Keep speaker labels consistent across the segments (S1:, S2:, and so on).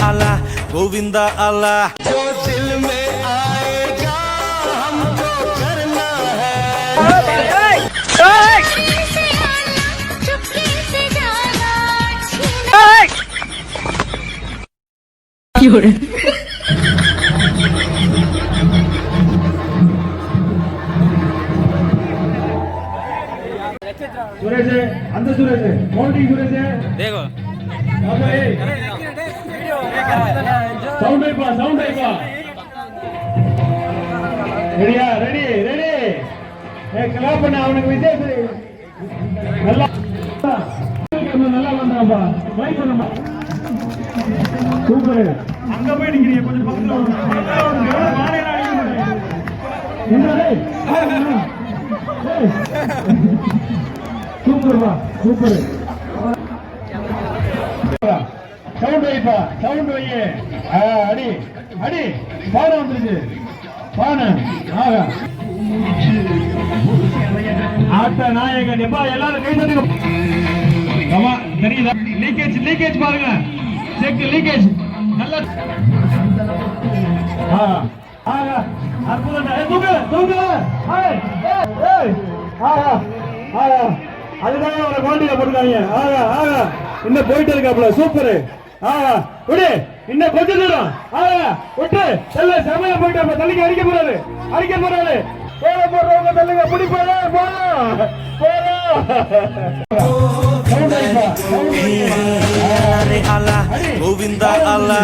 S1: आला गोविंदा आला
S2: जो दिल में आएगा हमको करना है
S3: सुरेश अंत सुरेश मौंटी सुरेश
S4: देखो
S3: சவுண்ட் வைப்பா ரெடியா ரெடி ரெடி கிளாப் பண்ண அவனுக்கு விஜய் நல்லா நல்லா வந்தாப்பா ட்ரை பண்ணுமா சூப்பர் அங்க போய் நிக்கிறீங்க கொஞ்சம் பக்கத்துல மாடேனா சூப்பர்ப்பா சூப்பர் சவுண்ட் வைப்பா சவுண்ட் வையே அடி அடி பானை வந்துருச்சு பானை ஆகா ஆட்ட நாயகன் எப்பா எல்லாரும் கை தட்டுங்க கமா தெரியுதா லீக்கேஜ் பாருங்க செக் லீக்கேஜ் நல்ல ஆகா அற்புதம் தூக்கு ஆகா ஆகா அதுதான் அவரை குவாலிட்டியில போட்டுருக்காங்க ஆகா ஆகா இன்னும் போயிட்டு இருக்காப்ல சூப்பர் ஆகா விடு இன்னும் கொஞ்சம் தூரம் ஆகா விட்டு செல்ல செமையா போயிட்டாப்ல தள்ளிக்க அடிக்க போறாரு போற போறவங்க தள்ளுங்க பிடி
S1: आला गोविंदा आला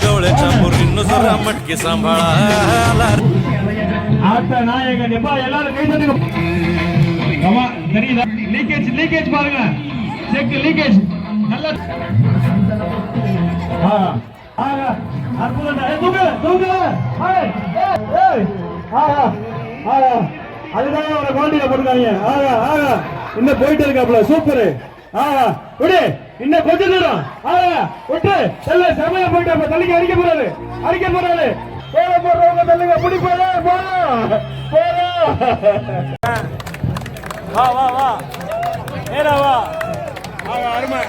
S1: गवळ्याच्या मुरीनं जरा मटके सांभाळा
S3: ஆட்ட நாயகன் எப்பா எல்லாரும் கை தட்டுங்க கமா தெரியுதா லீக்கேஜ் பாருங்க செக் லீக்கேஜ் நல்ல ஆகா அற்புதம் தூக்கு ஆகா ஆகா அதுதான் அவரை குவாலிட்டியில போட்டுருக்காங்க ஆகா ஆகா இன்னும் போயிட்டு இருக்காப்ல சூப்பர் ஆகா விடு இன்னும் கொஞ்சம் தூரம் ஆகா விட்டு செல்ல செமையா போயிட்டாப்ல தள்ளிக்க அடிக்க போறாரு போற போறவங்க தள்ளுங்க பிடி வா நேரா வா ஆகா அருமை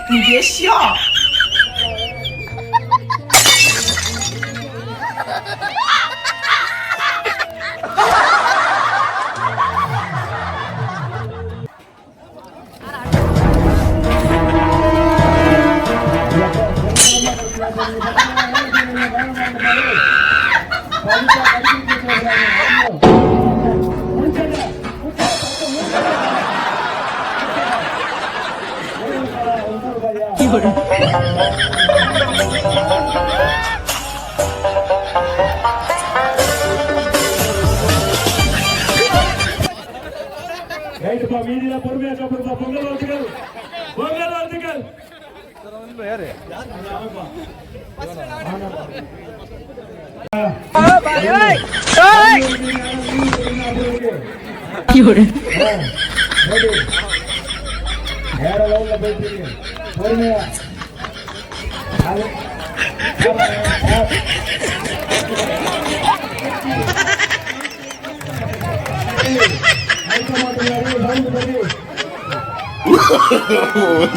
S5: 你别笑。வீதியில பொறுமையா கப்படுப்பா பொங்கல் வாழ்த்துக்கள் வேற லெவல்ல போயிட்டு பொறுமையா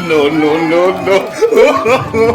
S2: no